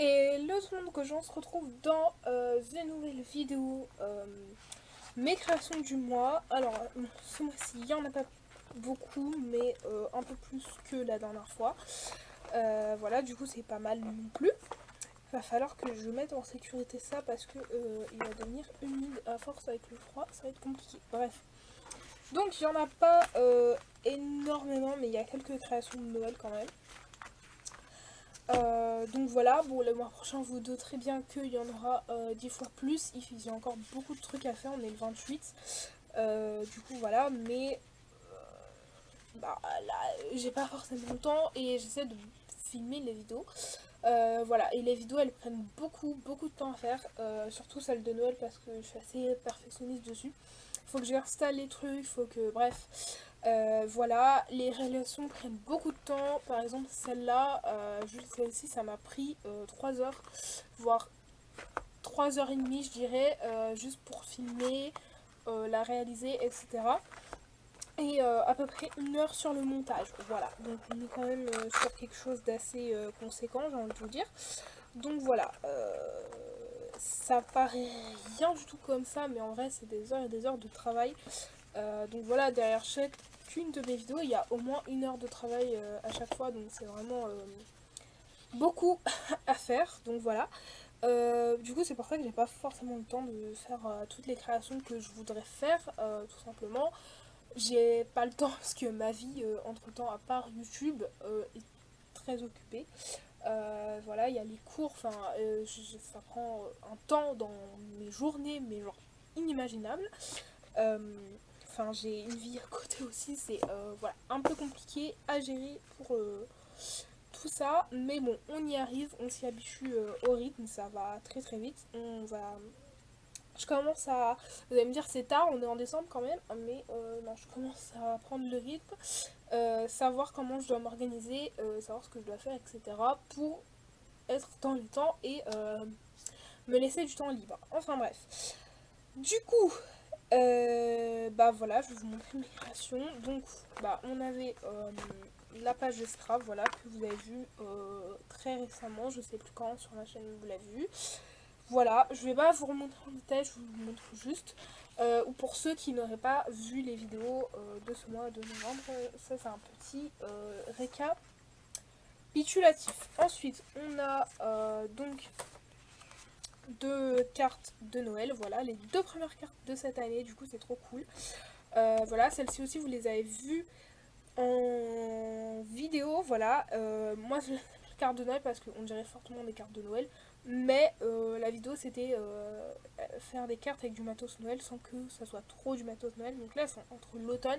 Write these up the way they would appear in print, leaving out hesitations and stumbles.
Et le tout le monde que j'en se retrouve dans une nouvelle vidéo, mes créations du mois. Alors, ce mois-ci, il n'y en a pas beaucoup, mais un peu plus que la dernière fois. Voilà, du coup, c'est pas mal non plus. Il va falloir que je mette en sécurité ça parce que il va devenir humide à force avec le froid, ça va être compliqué. Bref. Donc, il n'y en a pas énormément, mais il y a quelques créations de Noël quand même. Donc voilà, bon le mois prochain vous doutez bien qu'il y en aura 10 fois plus, il y a encore beaucoup de trucs à faire, on est le 28, du coup voilà, mais bah, là j'ai pas forcément le temps et j'essaie de filmer les vidéos. Voilà, et les vidéos elles prennent beaucoup de temps à faire, surtout celles de Noël parce que je suis assez perfectionniste dessus. Faut que j'installe les trucs, faut que. Bref. Voilà, les réalisations prennent beaucoup de temps. Par exemple, celle-là, juste celle-ci, ça m'a pris 3 heures, voire 3 heures et demie, je dirais, juste pour filmer, la réaliser, etc. Et à peu près 1 heure sur le montage. Voilà, donc on est quand même sur quelque chose d'assez conséquent, j'ai envie de vous dire. Donc voilà, ça paraît rien du tout comme ça, mais en vrai, c'est des heures et des heures de travail. Donc voilà, derrière chacune de mes vidéos, il y a au moins 1 heure de travail à chaque fois, donc c'est vraiment beaucoup à faire. Donc voilà. Du coup, c'est pour ça que j'ai pas forcément le temps de faire toutes les créations que je voudrais faire, tout simplement. J'ai pas le temps parce que ma vie, entre temps, à part YouTube, est très occupée. Voilà, il y a les cours, enfin, ça prend un temps dans mes journées, mais genre inimaginable. Euh, Enfin, j'ai une vie à côté aussi, c'est voilà, un peu compliqué à gérer pour tout ça. Mais bon, on y arrive, on s'y habitue au rythme, ça va très très vite. On va. Je commence à. Vous allez me dire, c'est tard, on est en décembre quand même, mais non, je commence à prendre le rythme, savoir comment je dois m'organiser, savoir ce que je dois faire, etc. pour être dans le temps et me laisser du temps libre. Enfin bref. Du coup, bah voilà, je vais vous montrer mes créations. Donc, bah on avait la page de Scrap, voilà, que vous avez vu très récemment, je sais plus quand sur ma chaîne vous l'avez vu. Voilà, je vais pas vous remontrer en détail, je vous montre juste. Ou pour ceux qui n'auraient pas vu les vidéos de ce mois de novembre, ça c'est un petit récapitulatif. Ensuite, on a donc deux cartes de Noël, voilà, les deux premières cartes de cette année, du coup c'est trop cool. Voilà, celles-ci aussi vous les avez vues en vidéo, voilà. Moi je les cartes de Noël parce qu'on dirait fortement des cartes de Noël, mais la vidéo c'était faire des cartes avec du matos Noël sans que ça soit trop du matos Noël, donc là elles sont entre l'automne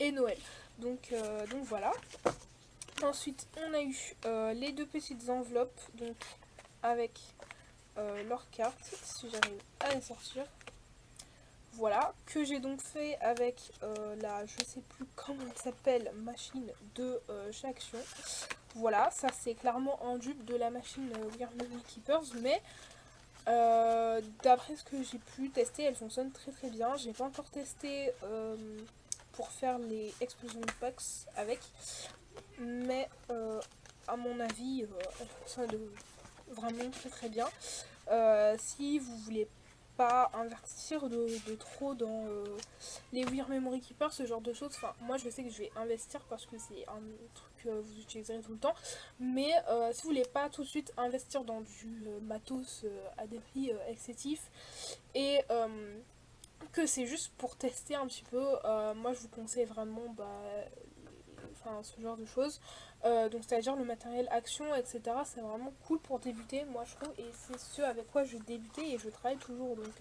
et Noël. Donc voilà. Ensuite on a eu les deux petites enveloppes, donc avec leurs cartes, si j'arrive à les sortir. Voilà, que j'ai donc fait avec la, je sais plus comment elle s'appelle, machine de chez Action. Voilà, ça c'est clairement un dupe de la machine We Are Memory Keepers, mais d'après ce que j'ai pu tester, elle fonctionne très très bien. J'ai pas encore testé pour faire les Explosion Packs avec, mais à mon avis, elle fonctionne vraiment très très bien. Si vous voulez pas investir de trop dans les Weird Memory Keeper, ce genre de choses, enfin moi je sais que je vais investir parce que c'est un truc que vous utiliserez tout le temps, mais si vous voulez pas tout de suite investir dans du matos à des prix excessifs et que c'est juste pour tester un petit peu, moi je vous conseille vraiment enfin ce genre de choses. Donc c'est-à-dire le matériel action, etc. C'est vraiment cool pour débuter, moi je trouve, et c'est ce avec quoi je débutais et je travaille toujours. Donc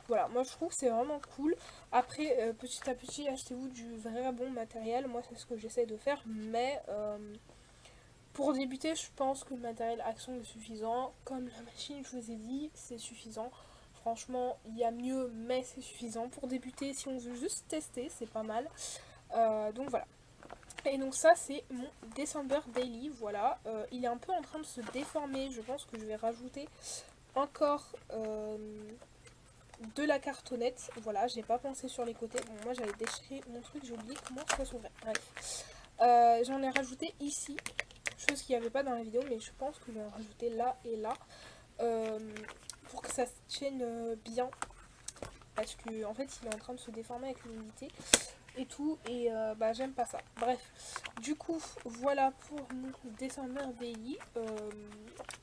voilà, moi je trouve que c'est vraiment cool. Après, petit à petit, achetez-vous du vrai bon matériel. Moi c'est ce que j'essaie de faire, mais pour débuter, je pense que le matériel action est suffisant. Comme la machine, je vous ai dit, c'est suffisant. Franchement, il y a mieux, mais c'est suffisant. Pour débuter, si on veut juste tester, c'est pas mal. Donc voilà. Et donc ça c'est mon December Daily, voilà. Il est un peu en train de se déformer, je pense que je vais rajouter encore de la cartonnette. Voilà, j'ai pas pensé sur les côtés. Bon, moi j'avais déchiré mon truc, j'ai oublié comment ça s'ouvrait. Bref. J'en ai rajouté ici. chose qu'il n'y avait pas dans la vidéo, mais je pense que je vais en rajouter là et là. Pour que ça se tienne bien. Parce que en fait il est en train de se déformer avec l'humidité et tout, et bah j'aime pas ça. Bref, du coup voilà pour mon December Daily.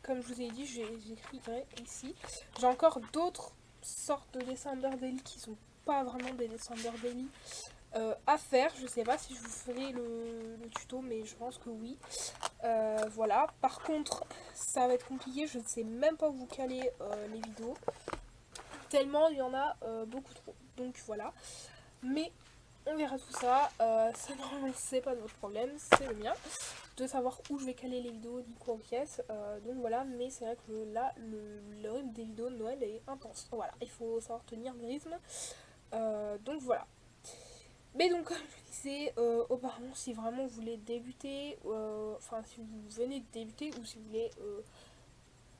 Comme je vous ai dit, j'écrirai ici. J'ai encore d'autres sortes de December Daily qui sont pas vraiment des December Daily à faire. Je sais pas si je vous ferai le tuto, mais je pense que oui. Voilà, par contre ça va être compliqué, je ne sais même pas où vous caler les vidéos, tellement il y en a beaucoup trop. Donc voilà, mais on verra tout ça. Ça normalement c'est pas de votre problème, c'est le mien de savoir où je vais caler les vidéos du coup en pièces. Donc voilà, mais c'est vrai que là le rythme des vidéos de Noël est intense. Voilà, il faut savoir tenir le rythme. Donc voilà. Mais donc comme je disais auparavant, si vraiment vous voulez débuter, enfin si vous venez de débuter, ou si vous voulez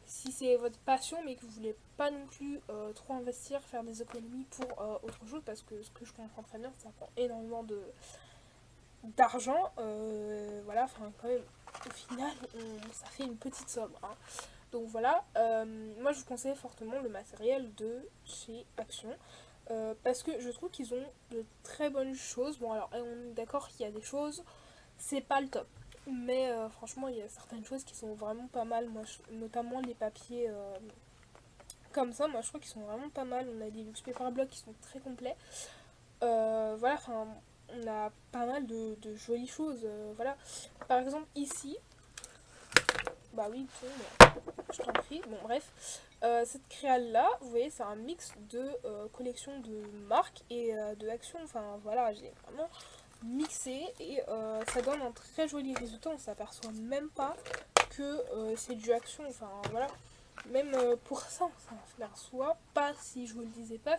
si c'est votre passion mais que vous voulez pas non plus trop investir, faire des économies pour autre chose, parce que ce que je comprends très bien, ça prend énormément d'argent, voilà, enfin quand même au final ça fait une petite somme, hein. Donc voilà, moi je vous conseille fortement le matériel de chez Action, parce que je trouve qu'ils ont de très bonnes choses. Bon alors on est d'accord qu'il y a des choses, c'est pas le top, mais franchement il y a certaines choses qui sont vraiment pas mal, moi notamment les papiers comme ça, moi je trouve qu'ils sont vraiment pas mal. On a des luxe paper blocks qui sont très complets, voilà, enfin on a pas mal de jolies choses, voilà. Par exemple ici, bah oui, je t'en prie, bon bref, cette créale là, vous voyez, c'est un mix de collection de marques et de Action, enfin voilà, j'ai vraiment mixé, et ça donne un très joli résultat. On s'aperçoit même pas que c'est du Action, enfin voilà, même pour ça on s'aperçoit pas. Si je vous le disais pas,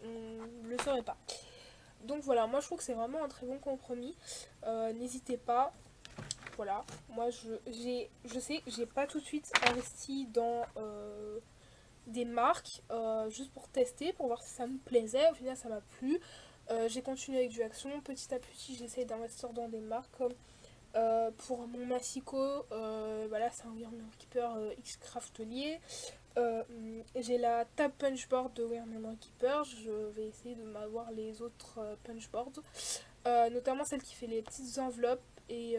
on le saurait pas. Donc voilà, moi je trouve que c'est vraiment un très bon compromis. N'hésitez pas. Voilà, moi je sais que j'ai pas tout de suite investi dans des marques juste pour tester, pour voir si ça me plaisait. Au final ça m'a plu. J'ai continué avec du Action. Petit à petit j'essaie d'investir dans des marques comme pour mon Massico, voilà, c'est un Wyrmir Keeper X Craftelier. J'ai la table punchboard de Wyrmir Keeper. Je vais essayer de m'avoir les autres punchboards, notamment celle qui fait les petites enveloppes et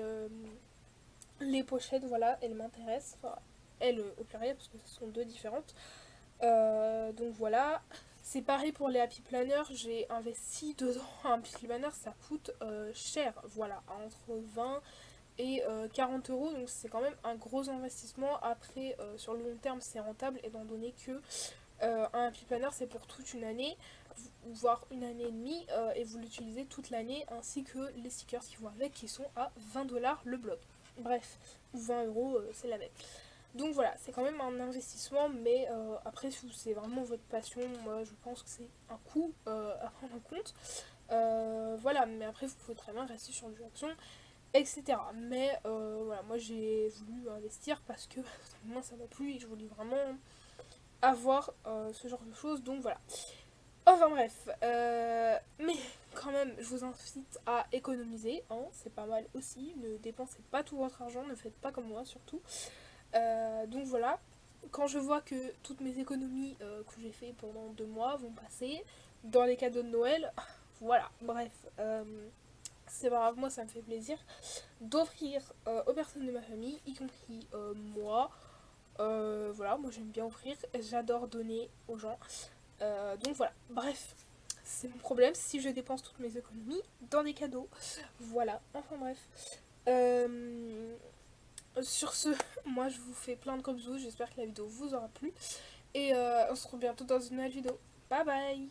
les pochettes. Voilà, elles m'intéressent, enfin elles au pluriel parce que ce sont deux différentes. Donc voilà, c'est pareil pour les Happy Planner. J'ai investi dedans. Un Happy Planner ça coûte cher, voilà, entre 20 et 40 euros, donc c'est quand même un gros investissement. Après sur le long terme c'est rentable, étant donné que un Happy Planner c'est pour toute une année, voire une année et demie, et vous l'utilisez toute l'année, ainsi que les stickers qui vont avec, qui sont à 20$ le bloc. Bref, ou 20 euros, c'est la même. Donc voilà, c'est quand même un investissement, mais après si c'est vraiment votre passion, moi je pense que c'est un coût à prendre en compte. Voilà, mais après vous pouvez très bien rester sur du Action, etc. Mais voilà, moi j'ai voulu investir parce que moi ça m'a plu et je voulais vraiment avoir ce genre de choses, donc voilà. Enfin bref, mais quand même je vous incite à économiser, hein, c'est pas mal aussi. Ne dépensez pas tout votre argent, ne faites pas comme moi surtout. Donc voilà, quand je vois que toutes mes économies que j'ai fait pendant 2 mois vont passer dans les cadeaux de Noël, voilà, bref, c'est pas grave, moi ça me fait plaisir d'offrir aux personnes de ma famille, y compris moi. Voilà, moi j'aime bien offrir, j'adore donner aux gens. Donc voilà, bref, c'est mon problème si je dépense toutes mes économies dans des cadeaux. Voilà, enfin bref. Sur ce, moi je vous fais plein de gros bisous, j'espère que la vidéo vous aura plu. Et on se retrouve bientôt dans une nouvelle vidéo. Bye bye!